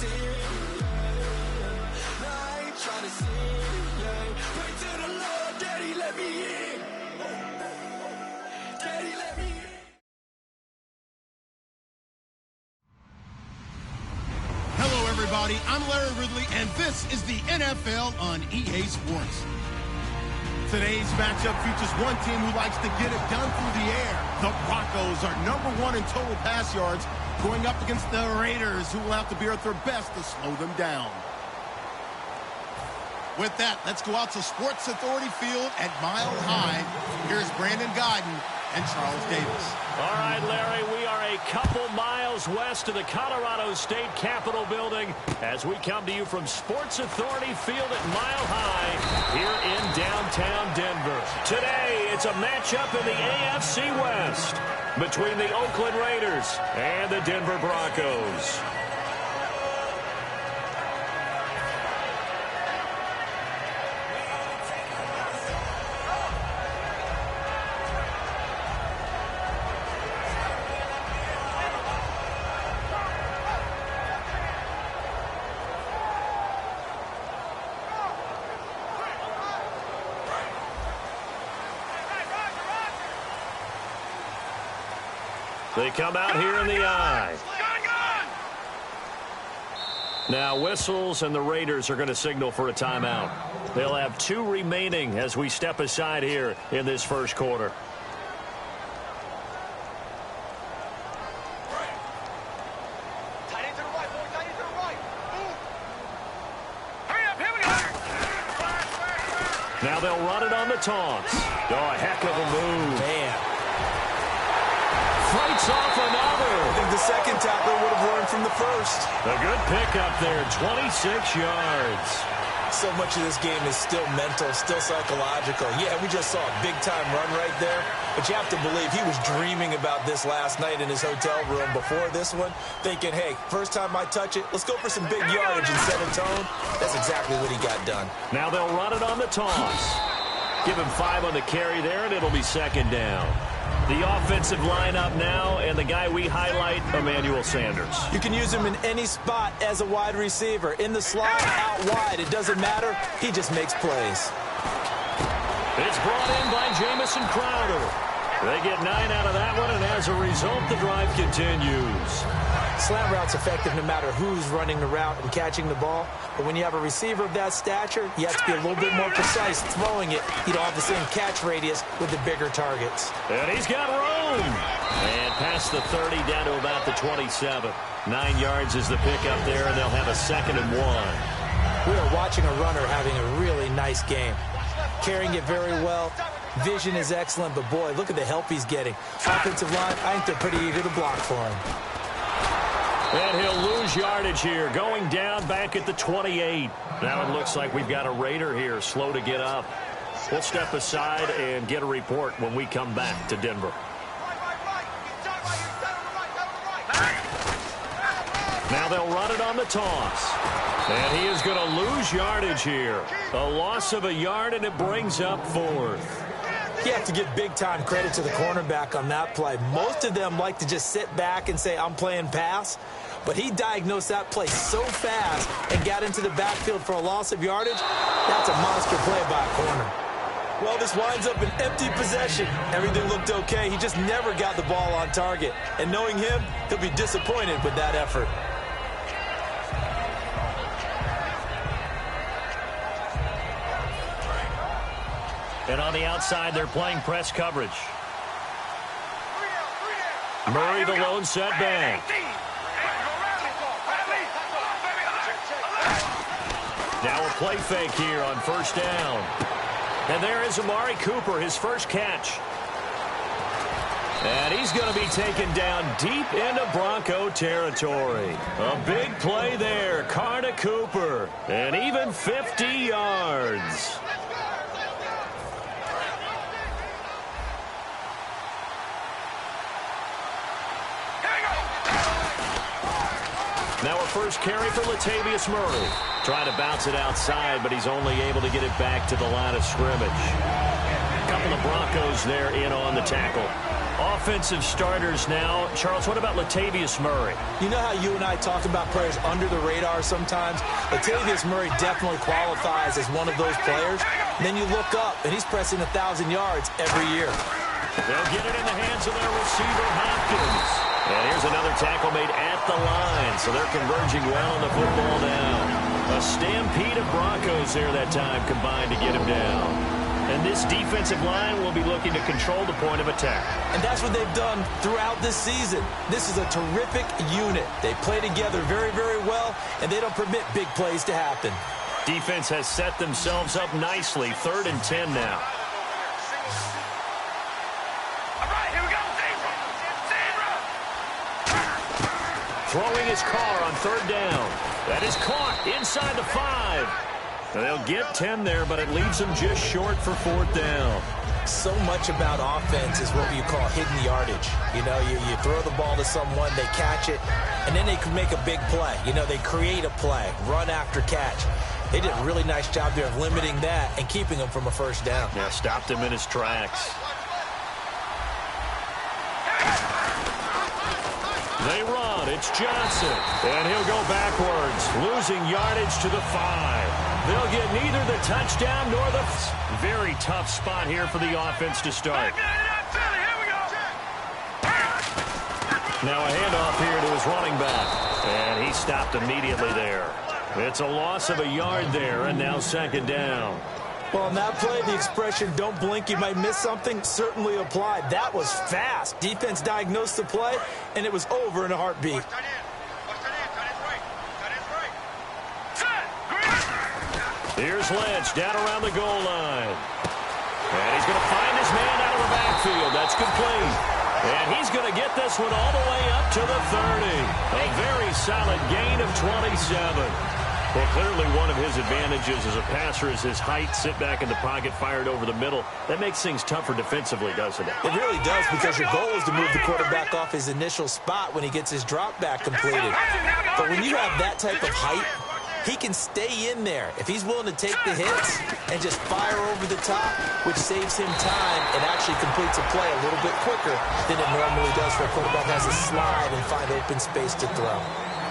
sin, yeah. I ain't trying to sin, yeah. Pray to the Lord, Daddy, let me in. Daddy, let me in. Hello, everybody. I'm Larry Ridley, and this is the NFL on EA Sports. Today's matchup features one team who likes to get it done through the air. The Broncos are #1 in total pass yards, going up against the Raiders, who will have to be at their best to slow them down. With that, let's go out to Sports Authority Field at Mile High. Here's Brandon Guyton and Charles Davis. All right, Larry, we are a couple miles west of the Colorado State Capitol building as we come to you from Sports Authority Field at Mile High here in downtown Denver. Today, it's a matchup in the AFC West between the Oakland Raiders and the Denver Broncos. They come out here in the eye. Now whistles and the Raiders are going to signal for a timeout. They'll have 2 remaining as we step aside here in this first quarter. Now they'll run it on the taunts. Oh, a heck of a move. Man. Fights off another. I think the second tackler would have learned from the first. A good pickup there, 26 yards. So much of this game is still mental, still psychological. Yeah, we just saw a big-time run right there, but you have to believe he was dreaming about this last night in his hotel room before this one, thinking, hey, first time I touch it, let's go for some big yardage and set a tone. That's exactly what he got done. Now they'll run it on the toss. Give him 5 on the carry there, and it'll be second down. The offensive lineup now, and the guy we highlight, Emmanuel Sanders. You can use him in any spot as a wide receiver. In the slot, out wide, it doesn't matter. He just makes plays. It's brought in by Jamison Crowder. They get 9 out of that one, and as a result, the drive continues. Slant route's effective no matter who's running the route and catching the ball. But when you have a receiver of that stature, you have to be a little bit more precise throwing it. You don't have the same catch radius with the bigger targets. And he's got room. And past the 30 down to about the 27. 9 yards is the pickup there, and they'll have a 2nd and 1. We are watching a runner having a really nice game. Carrying it very well. Vision is excellent, but boy, look at the help he's getting. Offensive line, I think they're pretty eager to block for him. And he'll lose yardage here, going down back at the 28. Now it looks like we've got a Raider here, slow to get up. We'll step aside and get a report when we come back to Denver. Now they'll run it on the toss. And he is going to lose yardage here. A loss of a yard, and it brings up 4th. You have to give big-time credit to the cornerback on that play. Most of them like to just sit back and say, I'm playing pass. But he diagnosed that play so fast and got into the backfield for a loss of yardage. That's a monster play by a corner. Well, this winds up an empty possession. Everything looked okay. He just never got the ball on target. And knowing him, he'll be disappointed with that effort. And on the outside, they're playing press coverage. Murray, the lone setback. Now a play fake here on first down. And there is Amari Cooper, his first catch. And he's going to be taken down deep into Bronco territory. A big play there, Carter Cooper. And even 50 yards. Now a first carry for Latavius Murray. Trying to bounce it outside, but he's only able to get it back to the line of scrimmage. A couple of Broncos there in on the tackle. Offensive starters now. Charles, what about Latavius Murray? You know how you and I talk about players under the radar sometimes? Latavius Murray definitely qualifies as one of those players. And then you look up, and he's pressing 1,000 yards every year. They'll get it in the hands of their receiver, Hopkins. And here's another tackle made at the line, so they're converging well on the football now. A stampede of Broncos there that time combined to get him down. And this defensive line will be looking to control the point of attack. And that's what they've done throughout this season. This is a terrific unit. They play together very, very well, and they don't permit big plays to happen. Defense has set themselves up nicely. 3rd and 10 now. Throwing his car on 3rd down. That is caught inside the 5. They'll get 10 there, but it leaves them just short for 4th down. So much about offense is what you call hidden yardage. You know, you throw the ball to someone, they catch it, and then they can make a big play. You know, they create a play, run after catch. They did a really nice job there of limiting that and keeping him from a 1st down. Yeah, stopped him in his tracks. They run. It's Johnson. And he'll go backwards, losing yardage to the 5. They'll get neither the touchdown nor the... Very tough spot here for the offense to start. Now a handoff here to his running back. And he stopped immediately there. It's a loss of a yard there, and now 2nd down. Well, on that play, the expression, don't blink, you might miss something, certainly applied. That was fast. Defense diagnosed the play, and it was over in a heartbeat. Here's Lynch down around the goal line. And he's going to find his man out of the backfield. That's complete. And he's going to get this one all the way up to the 30. A very solid gain of 27. Well, clearly one of his advantages as a passer is his height. Sit back in the pocket, fired over the middle. That makes things tougher defensively, doesn't it? It really does, because your goal is to move the quarterback off his initial spot when he gets his drop back completed. But when you have that type of height, he can stay in there. If he's willing to take the hits and just fire over the top, which saves him time and actually completes a play a little bit quicker than it normally does for a quarterback has to slide and find open space to throw.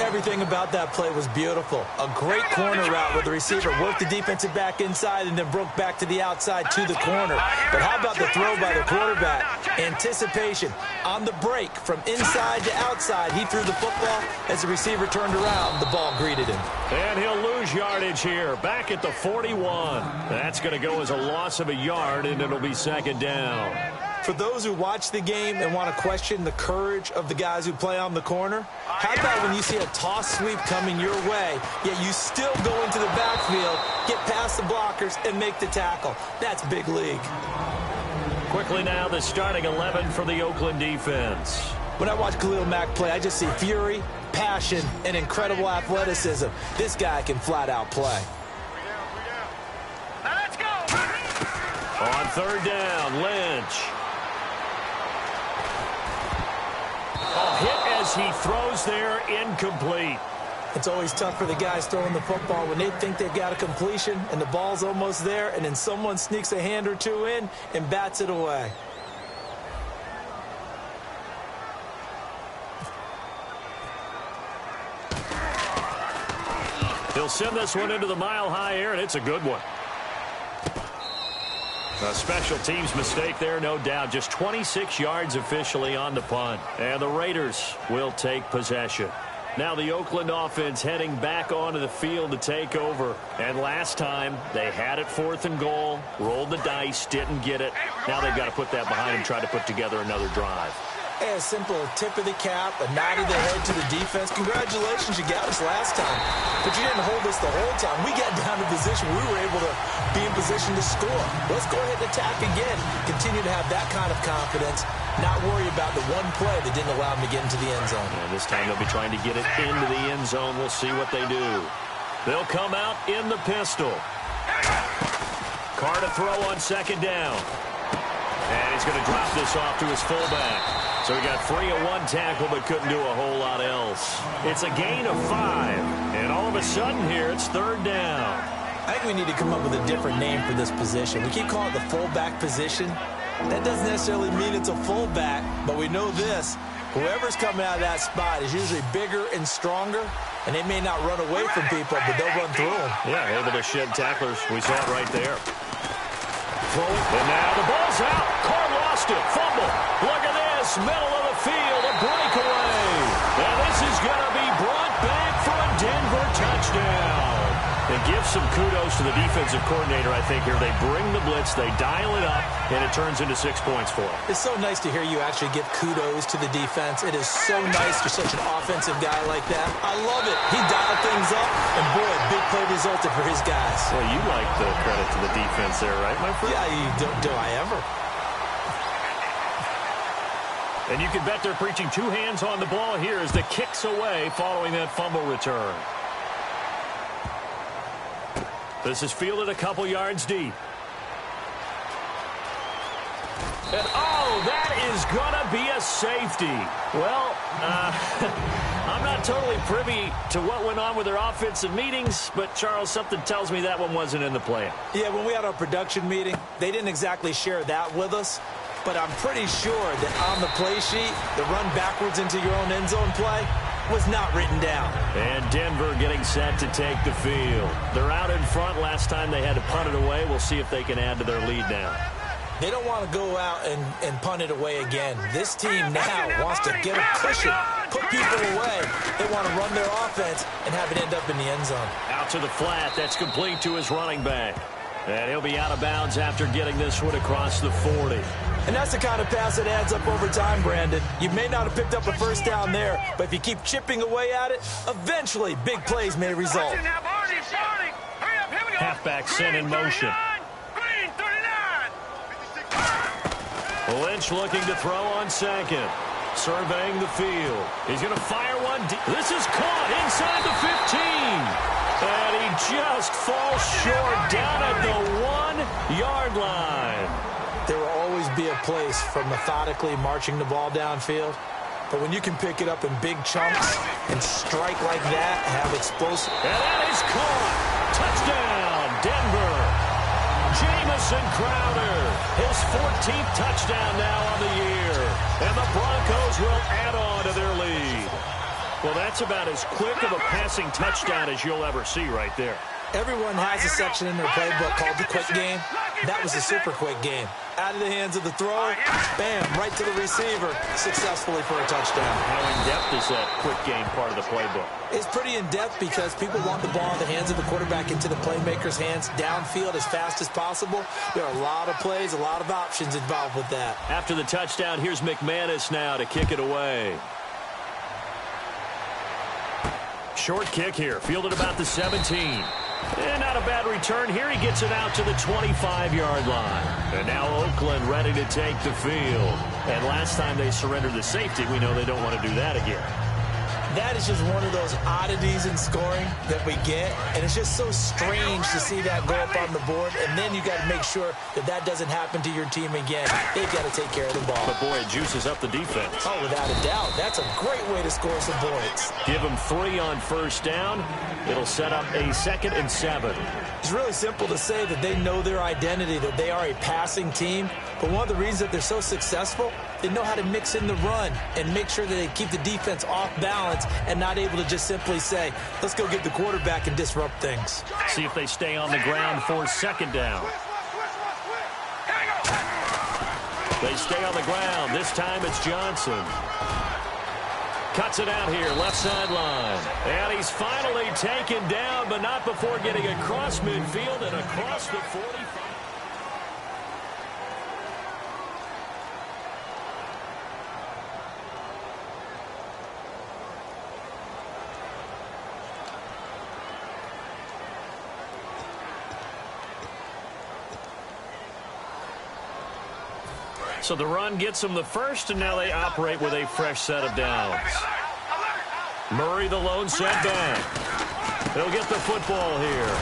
Everything about that play was beautiful. A great corner route where the receiver worked the defensive back inside and then broke back to the outside to the corner. But how about the throw by the quarterback? Anticipation on the break from inside to outside. He threw the football. As the receiver turned around, the ball greeted him. And he'll lose yardage here. Back at the 41. That's going to go as a loss of a yard, and it'll be 2nd down. For those who watch the game and want to question the courage of the guys who play on the corner, how about when you see a toss sweep coming your way, yet you still go into the backfield, get past the blockers, and make the tackle? That's big league. Quickly now, the starting 11 for the Oakland defense. When I watch Khalil Mack play, I just see fury, passion, and incredible athleticism. This guy can flat out play. Now let's go. On 3rd down, Lynch. Hit as he throws there, incomplete. It's always tough for the guys throwing the football when they think they've got a completion and the ball's almost there, and then someone sneaks a hand or two in and bats it away. He'll send this one into the mile-high air, and it's a good one. A special teams mistake there, no doubt. Just 26 yards officially on the punt. And the Raiders will take possession. Now the Oakland offense heading back onto the field to take over. And last time, they had it 4th and goal, rolled the dice, didn't get it. Now they've got to put that behind them, try to put together another drive. A simple tip of the cap, a nod of the head to the defense. Congratulations, you got us last time. But you didn't hold us the whole time. We got down to position. We were able to be in position to score. Let's go ahead and attack again. Continue to have that kind of confidence. Not worry about the one play that didn't allow them to get into the end zone. And this time they'll be trying to get it into the end zone. We'll see what they do. They'll come out in the pistol. Carr to throw on 2nd down. And he's going to drop this off to his fullback. So he got free of one tackle but couldn't do a whole lot else. It's a gain of 5. And all of a sudden here, it's 3rd down. I think we need to come up with a different name for this position. We keep calling it the fullback position. That doesn't necessarily mean it's a fullback, but we know this. Whoever's coming out of that spot is usually bigger and stronger, and they may not run away from people, but they'll run through them. Yeah, able to shed tacklers. We saw it right there. And now the ball's out. Carr lost it. Fumble. Look at this. Middle of the field. A breakaway. And this is going to be brought back for a Denver touchdown. And give some kudos to the defensive coordinator, I think, here. They bring the blitz, they dial it up, and it turns into 6 points for them. It's so nice to hear you actually give kudos to the defense. It is so nice for such an offensive guy like that. I love it. He dialed things up, and boy, a big play resulted for his guys. Well, you like the credit to the defense there, right, my friend? Yeah, do I ever? And you can bet they're preaching 2 hands on the ball here as the kick's away following that fumble return. This is fielded a couple yards deep. And, oh, that is going to be a safety. Well, I'm not totally privy to what went on with their offensive meetings, but, Charles, something tells me that one wasn't in the plan. Yeah, when we had our production meeting, they didn't exactly share that with us, but I'm pretty sure that on the play sheet, the run backwards into your own end zone play was not written down. And Denver getting set to take the field. They're out in front. Last time they had to punt it away. We'll see if they can add to their lead now. They don't want to go out and punt it away again. This team now wants to get a cushion, put people away. They want to run their offense and have it end up in the end zone. Out to the flat. That's complete to his running back. And he'll be out of bounds after getting this one across the 40. And that's the kind of pass that adds up over time, Brandon. You may not have picked up a first down there, but if you keep chipping away at it, eventually big plays may result. Halfback sent in motion. Lynch looking to throw on second. Surveying the field. He's going to fire one. This is caught inside the 15. And he just falls short down at the 1-yard line. There will always be a place for methodically marching the ball downfield. But when you can pick it up in big chunks and strike like that, have explosive. And that is caught. Touchdown, Denver. Jamison Crowder, his 14th touchdown now on the year. And the Broncos will add on to their lead. Well, that's about as quick of a passing touchdown as you'll ever see right there. Everyone has a section in their playbook called the quick game. That was a super quick game. Out of the hands of the thrower, bam, right to the receiver, successfully for a touchdown. How in-depth is that quick game part of the playbook? It's pretty in-depth because people want the ball in the hands of the quarterback into the playmaker's hands downfield as fast as possible. There are a lot of plays, a lot of options involved with that. After the touchdown, here's McManus now to kick it away. Short kick here, fielded about the 17. And not a bad return here. He gets it out to the 25-yard line. And now Oakland ready to take the field. And last time they surrendered the safety, we know they don't want to do that again. That is just one of those oddities in scoring that we get. And it's just so strange to see that go up on the board. And then you got to make sure that that doesn't happen to your team again. They've got to take care of the ball. But, boy, it juices up the defense. Oh, without a doubt. That's a great way to score some points. Give them 3 on first down. It'll set up a 2nd and 7. It's really simple to say that they know their identity, that they are a passing team. But one of the reasons that they're so successful, they know how to mix in the run and make sure that they keep the defense off balance and not able to just simply say, let's go get the quarterback and disrupt things. See if they stay on the ground for 2nd down. They stay on the ground. This time it's Johnson. Cuts it out here, left sideline. And he's finally taken down, but not before getting across midfield and across the 45. So the run gets them the first, and now they operate with a fresh set of downs. Murray, the lone setback. He'll get the football here.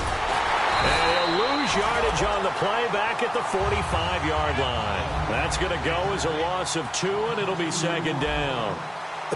And he'll lose yardage on the play back at the 45-yard line. That's going to go as a loss of 2, and it'll be 2nd down.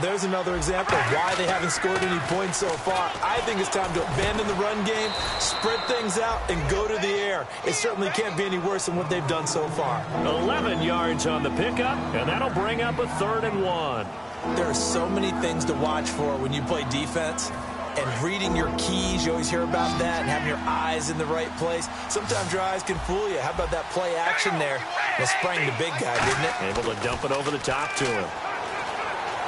There's another example of why they haven't scored any points so far. I think it's time to abandon the run game, spread things out, and go to the air. It certainly can't be any worse than what they've done so far. 11 yards on the pickup, and that'll bring up a 3rd and 1. There are so many things to watch for when you play defense. And reading your keys, you always hear about that, and having your eyes in the right place. Sometimes your eyes can fool you. How about that play action there? It sprang the big guy, didn't it? Able to dump it over the top to him.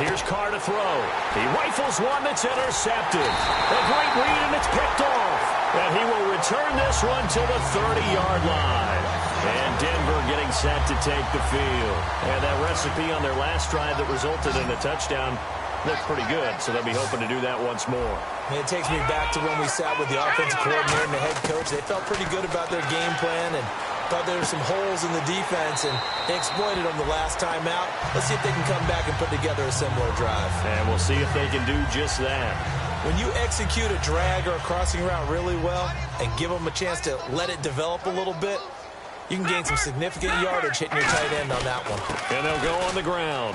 Here's Carr to throw. He rifles one that's intercepted. A great read, and it's picked off. And he will return this one to the 30-yard line. And Denver getting set to take the field. And that recipe on their last drive that resulted in a touchdown looked pretty good, so they'll be hoping to do that once more. And it takes me back to when we sat with the offensive coordinator and the head coach. They felt pretty good about their game plan and thought there were some holes in the defense, and they exploited them the last time out. Let's see if they can come back and put together a similar drive. And we'll see if they can do just that. When you execute a drag or a crossing route really well and give them a chance to let it develop a little bit, you can gain some significant yardage hitting your tight end on that one. And they'll go on the ground.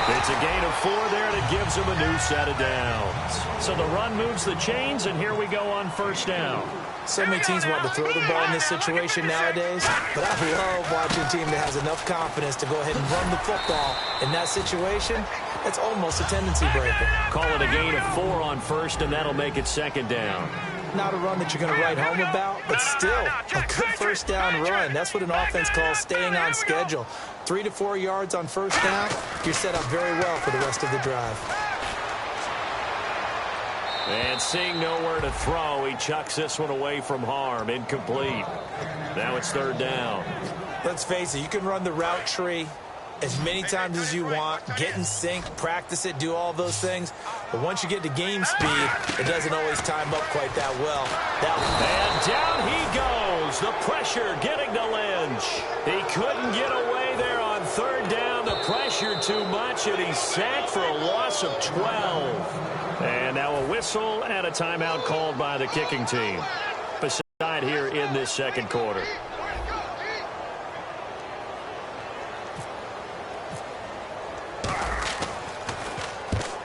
It's a gain of 4 there that gives them a new set of downs. So the run moves the chains, and here we go on 1st down. So many teams want to throw the ball in this situation nowadays, but I love watching a team that has enough confidence to go ahead and run the football. In that situation, it's almost a tendency breaker. Call it a gain of 4 on 1st, and that'll make it 2nd down. Not a run that you're going to write home about, but still a good 1st down run. That's what an offense calls staying on schedule. 3 to 4 yards on 1st down, you're set up very well for the rest of the drive. And seeing nowhere to throw, he chucks this one away from harm. Incomplete. Now it's 3rd down. Let's face it, you can run the route tree as many times as you want, get in sync, practice it, do all those things. But once you get to game speed, it doesn't always time up quite that well. And down he goes. The pressure getting to Lynch. He couldn't get away there on 3rd down. The pressure too much, and he's sacked for a loss of 12. And now a whistle and a timeout called by the kicking team. Beside here in this 2nd quarter.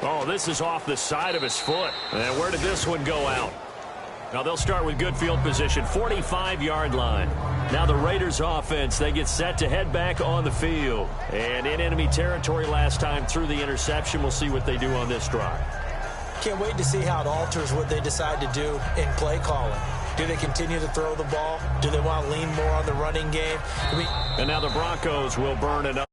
Oh, this is off the side of his foot. And where did this one go out? Now they'll start with good field position, 45-yard line. Now the Raiders offense, they get set to head back on the field. And in enemy territory last time through the interception. We'll see what they do on this drive. Can't wait to see how it alters what they decide to do in play calling. Do they continue to throw the ball? Do they want to lean more on the running game? And now the Broncos will burn it up.